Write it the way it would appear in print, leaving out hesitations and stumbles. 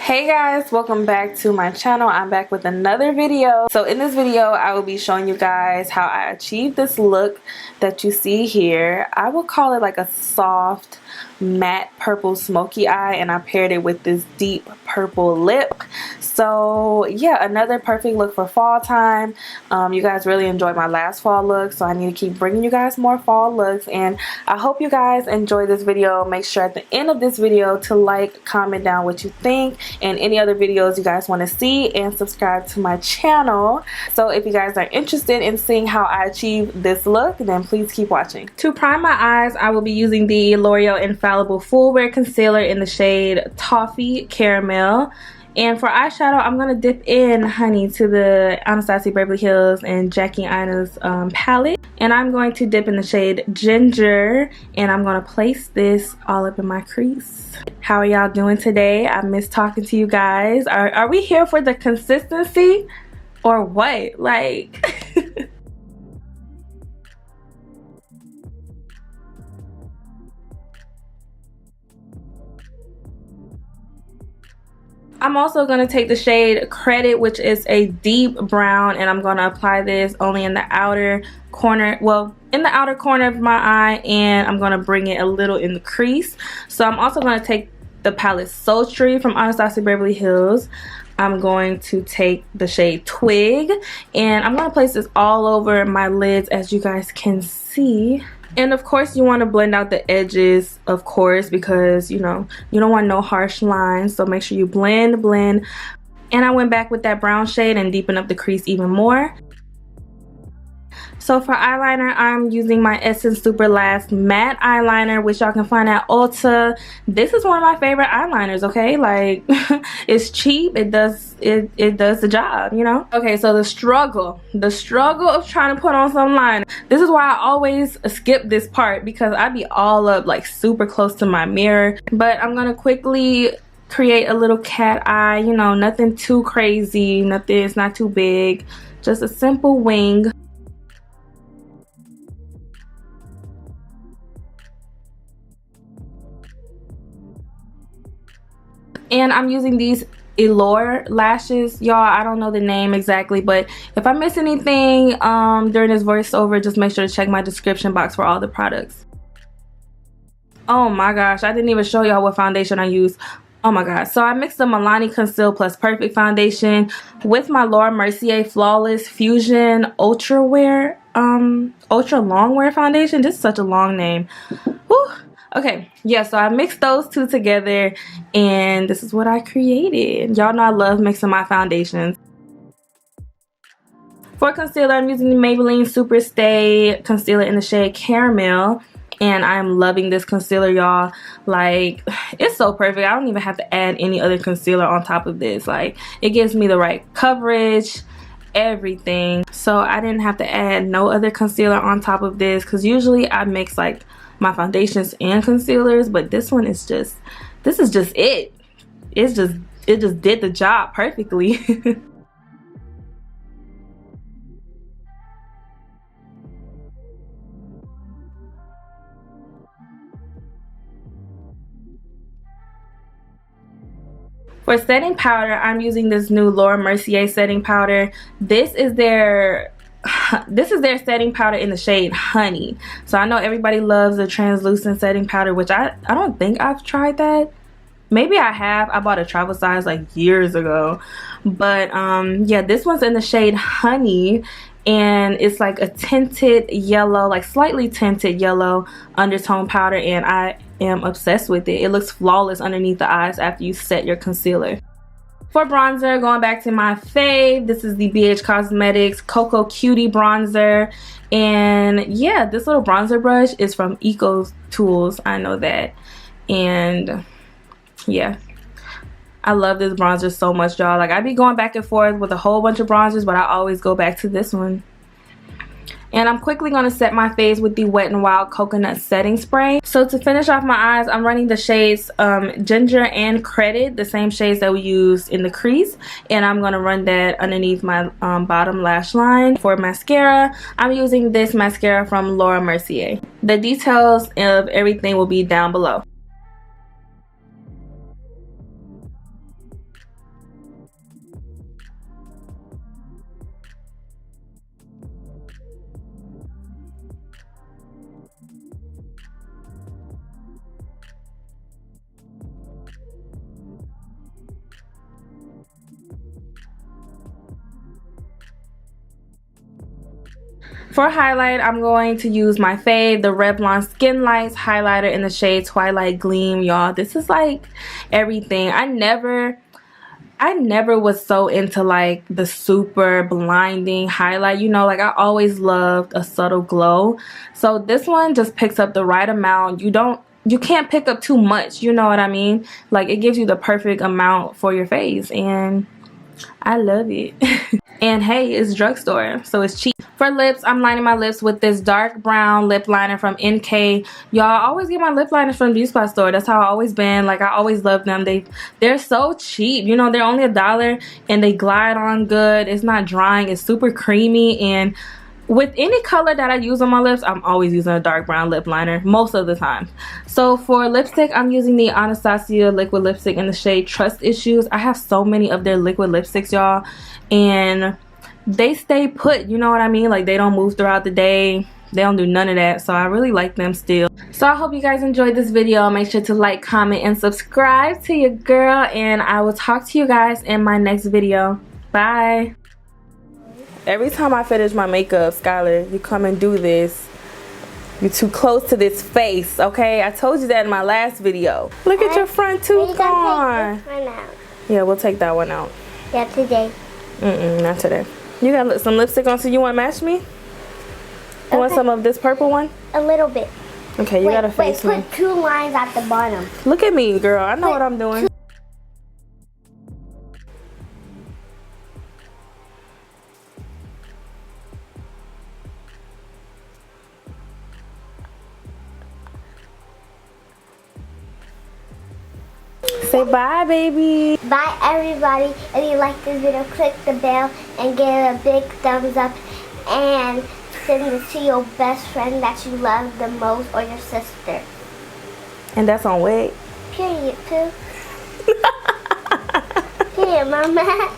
Hey guys, welcome back to my channel. I'm back with another video. So in this video I will be showing you guys how I achieved this look that you see here. I will call it like a soft matte purple smoky eye, and I paired it with this deep purple lip. So yeah, another perfect look for fall time. You guys really enjoyed my last fall look, so I need to keep bringing you guys more fall looks, and I hope you guys enjoy this video. Make sure at the end of this video to like, comment down what you think and any other videos you guys want to see, and subscribe to my channel. So if you guys are interested in seeing how I achieve this look, then please keep watching. To prime my eyes, I will be using the Loreal Infallible Full Wear Concealer in the shade Toffee Caramel. And for eyeshadow, I'm going to dip in Honey to the Anastasia Beverly Hills and Jackie Aina's palette. And I'm going to dip in the shade Ginger, and I'm going to place this all up in my crease. How are y'all doing today? I miss talking to you guys. Are we here for the consistency or what? Like... I'm also going to take the shade Credit, which is a deep brown, and I'm going to apply this only in the outer corner, well, in the outer corner of my eye, and I'm going to bring it a little in the crease. So I'm also going to take the palette Sultry from Anastasia Beverly Hills. I'm going to take the shade Twig, and I'm going to place this all over my lids, as you guys can see. And of course you want to blend out the edges, of course, because you know you don't want no harsh lines, so make sure you blend. And I went back with that brown shade and deepened up the crease even more. So for eyeliner, I'm using my Essence Super Last Matte Eyeliner, which y'all can find at Ulta. This is one of my favorite eyeliners, okay? Like, it's cheap, it does the job, you know? Okay, so the struggle of trying to put on some liner. This is why I always skip this part, because I be all up like super close to my mirror. But I'm gonna quickly create a little cat eye, you know, nothing too crazy, it's not too big, just a simple wing. And I'm using these Eylure Lashes, y'all. I don't know the name exactly, but if I miss anything during this voiceover, just make sure to check my description box for all the products. Oh my gosh, I didn't even show y'all what foundation I use. Oh my god. So I mixed the Milani Conceal Plus Perfect Foundation with my Laura Mercier Flawless Fusion Ultra Long Wear Foundation. This is such a long name. Whew. Okay, yeah, so I mixed those two together, and this is what I created. Y'all know I love mixing my foundations. For concealer, I'm using the Maybelline Super Stay concealer in the shade Caramel, and I'm loving this concealer, y'all. Like, it's so perfect. I don't even have to add any other concealer on top of this. Like, it gives me the right coverage, everything. So I didn't have to add no other concealer on top of this, because usually I mix like my foundations and concealers, but this one is just, this is just it. It just did the job perfectly. For setting powder, I'm using this new Laura Mercier setting powder. This is their setting powder in the shade Honey. So I know everybody loves the translucent setting powder, which I don't think I've tried that. Maybe I have. I bought a travel size like years ago. But yeah, this one's in the shade Honey, and it's like a tinted yellow, like slightly tinted yellow undertone powder, and I am obsessed with it. It looks flawless underneath the eyes after you set your concealer. For bronzer, going back to my fave, this is the BH Cosmetics Coco Cutie bronzer. And yeah, this little bronzer brush is from Eco Tools, I know that. And yeah, I love this bronzer so much, y'all. Like, I be going back and forth with a whole bunch of bronzers, but I always go back to this one. And I'm quickly going to set my face with the Wet n Wild Coconut Setting Spray. So to finish off my eyes, I'm running the shades Ginger and Credit, the same shades that we used in the crease. And I'm going to run that underneath my bottom lash line. For mascara, I'm using this mascara from Laura Mercier. The details of everything will be down below. For highlight, I'm going to use my fave, the Revlon Skin Lights highlighter in the shade Twilight Gleam. Y'all, this is like everything. I never was so into like the super blinding highlight, you know, like I always loved a subtle glow. So this one just picks up the right amount. You can't pick up too much, you know what I mean? Like it gives you the perfect amount for your face, and I love it. And hey, it's drugstore, so it's cheap. For lips, I'm lining my lips with this dark brown lip liner from NK. Y'all, always get my lip liners from Beauty Spot store. That's how I always been. Like I always love them. They're so cheap. You know, they're only $1 and they glide on good. It's not drying. It's super creamy, and with any color that I use on my lips, I'm always using a dark brown lip liner most of the time. So for lipstick, I'm using the Anastasia liquid lipstick in the shade Trust Issues. I have so many of their liquid lipsticks, y'all, and they stay put, you know what I mean? Like they don't move throughout the day. They don't do none of that, so I really like them still. So I hope you guys enjoyed this video. Make sure to like, comment, and subscribe to your girl, and I will talk to you guys in my next video. Bye. Every time I finish my makeup, Skylar, you come and do this. You're too close to this face, okay? I told you that in my last video. Look at your front tooth gone. Yeah, we'll take that one out. Yeah, today. Not today. You got some lipstick on, so you want to match me? You want some of this purple one? A little bit. Okay, you gotta face me. Put 2 lines at the bottom. Look at me, girl. I know what I'm doing. Say bye, baby. Bye, everybody. If you like this video, click the bell and give it a big thumbs up, and send it to your best friend that you love the most, or your sister. And that's on wait. Period, too. Period, mama.